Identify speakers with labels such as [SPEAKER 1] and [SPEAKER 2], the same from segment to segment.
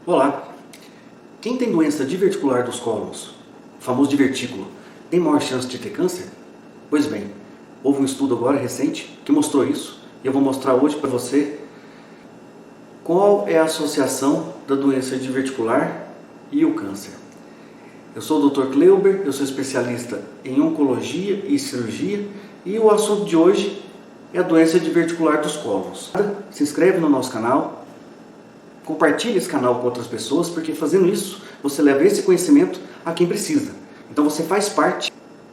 [SPEAKER 1] Olá! Quem tem doença diverticular dos cólons, o famoso divertículo, tem maior chance de ter câncer? Pois bem, houve um estudo agora recente que mostrou isso e eu vou mostrar hoje para você qual é a associação da doença diverticular e o câncer. Eu sou o Dr. Kleuber, eu sou especialista em oncologia e cirurgia e o assunto de hoje é a doença diverticular dos cólons. Se inscreve no nosso canal. Compartilhe esse canal com outras pessoas, porque fazendo isso, você leva esse conhecimento a quem precisa. Então você faz parte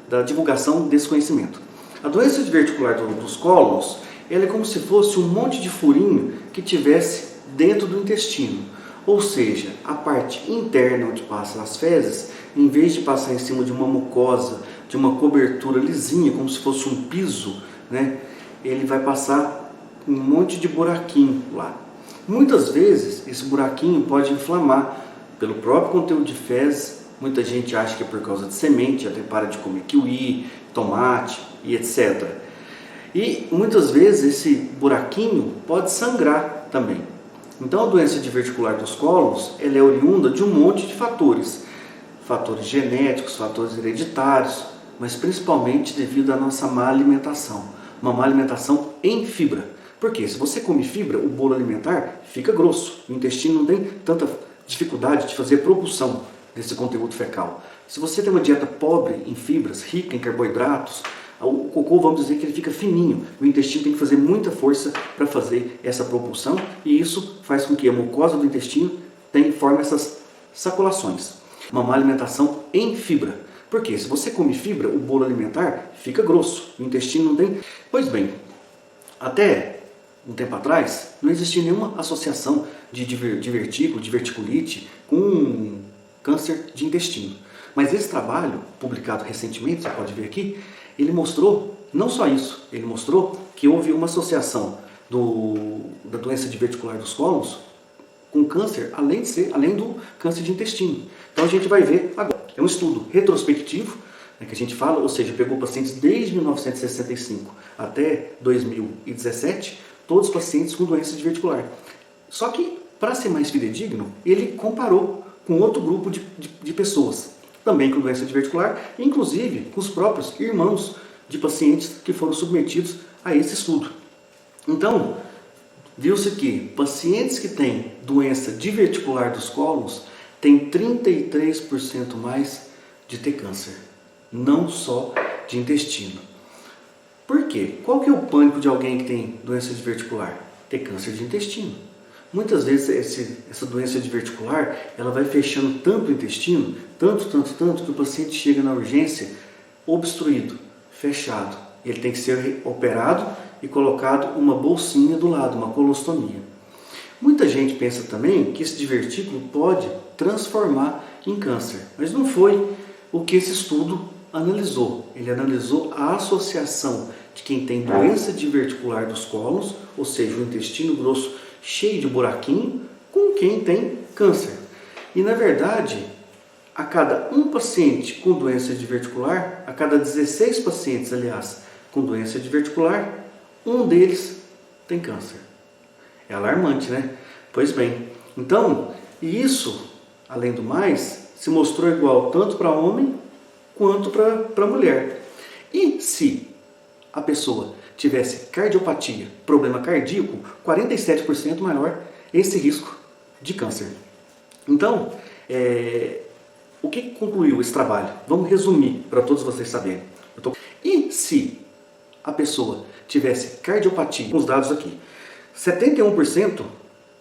[SPEAKER 1] da divulgação desse conhecimento. A doença diverticular dos cólons, ela é como se fosse um monte de furinho que tivesse dentro do intestino. Ou seja, a parte interna onde passam as fezes, em vez de passar em cima de uma mucosa, de uma cobertura lisinha, como se fosse um piso, ele vai passar um monte de buraquinho lá. Muitas vezes esse buraquinho pode inflamar pelo próprio conteúdo de fezes. Muita gente acha que é por causa de semente, até para de comer kiwi, tomate e etc. E muitas vezes esse buraquinho pode sangrar também. Então a doença diverticular dos cólons ela é oriunda de um monte de fatores. Fatores genéticos, fatores hereditários, mas principalmente devido à nossa má alimentação. Uma má alimentação em fibra. Porque se você come fibra, o bolo alimentar fica grosso. O intestino não tem tanta dificuldade de fazer a propulsão desse conteúdo fecal. Se você tem uma dieta pobre em fibras, rica em carboidratos, o cocô, vamos dizer que ele fica fininho. O intestino tem que fazer muita força para fazer essa propulsão e isso faz com que a mucosa do intestino forme essas saculações. Uma má alimentação em fibra. Porque se você come fibra, o bolo alimentar fica grosso. O intestino não tem... Pois bem, até um tempo atrás, não existia nenhuma associação de divertículo, diverticulite com câncer de intestino. Mas esse trabalho, publicado recentemente, você pode ver aqui, ele mostrou, não só isso, ele mostrou que houve uma associação da doença diverticular dos cólons com câncer, além do câncer de intestino. Então a gente vai ver agora. É um estudo retrospectivo, que a gente fala, ou seja, pegou pacientes desde 1965 até 2017, todos os pacientes com doença diverticular. Só que, para ser mais fidedigno, ele comparou com outro grupo de pessoas, também com doença diverticular, inclusive com os próprios irmãos de pacientes que foram submetidos a esse estudo. Então, viu-se que pacientes que têm doença diverticular dos cólons têm 33% mais de ter câncer, não só de intestino. Por quê? Qual que é o pânico de alguém que tem doença diverticular? Ter câncer de intestino. Muitas vezes essa doença diverticular ela vai fechando tanto o intestino, tanto, que o paciente chega na urgência obstruído, fechado. Ele tem que ser operado e colocado uma bolsinha do lado, uma colostomia. Muita gente pensa também que esse divertículo pode transformar em câncer, mas não foi o que esse estudo analisou. Ele analisou a associação de quem tem doença diverticular dos cólons, ou seja, o intestino grosso cheio de buraquinho, com quem tem câncer. E na verdade, a cada um paciente com doença diverticular, a cada 16 pacientes, aliás, com doença diverticular, um deles tem câncer. É alarmante, né? Pois bem, então, e isso, além do mais, se mostrou igual tanto para homem quanto para mulher. E se a pessoa tivesse cardiopatia, problema cardíaco, 47% maior esse risco de câncer. Então, o que concluiu esse trabalho? Vamos resumir para todos vocês saberem. E se a pessoa tivesse cardiopatia, com os dados aqui, 71%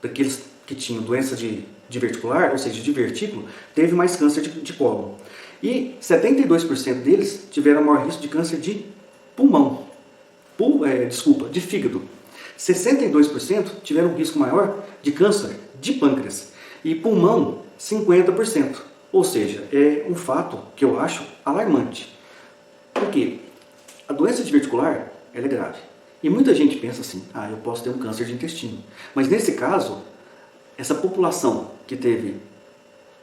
[SPEAKER 1] daqueles que tinham doença de diverticular, ou seja, de divertículo, teve mais câncer de cólon. E 72% deles tiveram maior risco de câncer de pulmão. De fígado. 62% tiveram um risco maior de câncer de pâncreas. E pulmão, 50%. Ou seja, é um fato que eu acho alarmante. Porque a doença diverticular ela é grave. E muita gente pensa assim, eu posso ter um câncer de intestino. Mas nesse caso, essa população que teve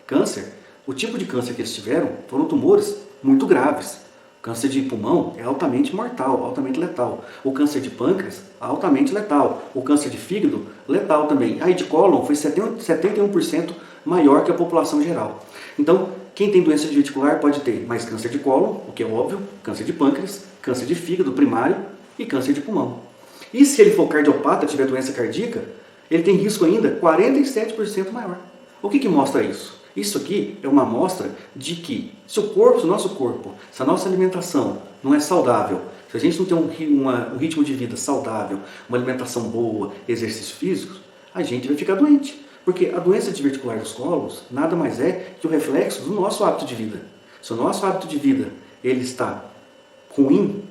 [SPEAKER 1] câncer, o tipo de câncer que eles tiveram foram tumores muito graves. Câncer de pulmão é altamente mortal, altamente letal. O câncer de pâncreas, altamente letal. O câncer de fígado, letal também. Aí de cólon foi 71% maior que a população geral. Então, quem tem doença diverticular pode ter mais câncer de cólon, o que é óbvio, câncer de pâncreas, câncer de fígado primário e câncer de pulmão. E se ele for cardiopata, tiver doença cardíaca, ele tem risco ainda 47% maior. O que mostra isso? Isso aqui é uma amostra de que se o nosso corpo, se a nossa alimentação não é saudável, se a gente não tem um ritmo de vida saudável, uma alimentação boa, exercícios físicos, a gente vai ficar doente. Porque a doença diverticular dos colos nada mais é que o reflexo do nosso hábito de vida. Se o nosso hábito de vida ele está ruim,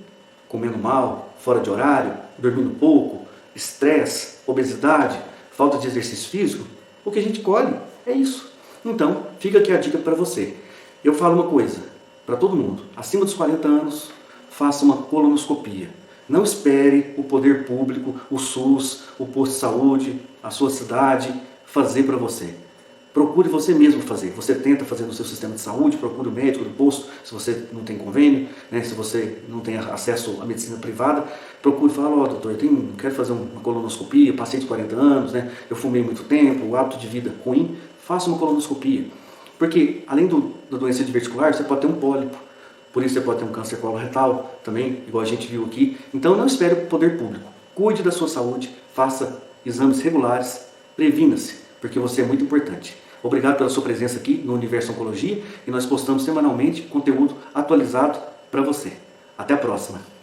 [SPEAKER 1] comendo mal, fora de horário, dormindo pouco, estresse, obesidade, falta de exercício físico, o que a gente colhe é isso. Então, fica aqui a dica para você. Eu falo uma coisa para todo mundo. Acima dos 40 anos, faça uma colonoscopia. Não espere o poder público, o SUS, o posto de saúde, a sua cidade fazer para você. Procure você mesmo fazer. Você tenta fazer no seu sistema de saúde, procure o médico do posto, se você não tem convênio, né, se você não tem acesso à medicina privada, procure e fala, doutor, eu quero fazer uma colonoscopia, passei de 40 anos, né, eu fumei muito tempo, o hábito de vida ruim, faça uma colonoscopia. Porque, além da doença diverticular, você pode ter um pólipo, por isso você pode ter um câncer coloretal também, igual a gente viu aqui. Então não espere o poder público. Cuide da sua saúde, faça exames regulares, previna-se, porque você é muito importante. Obrigado pela sua presença aqui no Universo Oncologia e nós postamos semanalmente conteúdo atualizado para você. Até a próxima!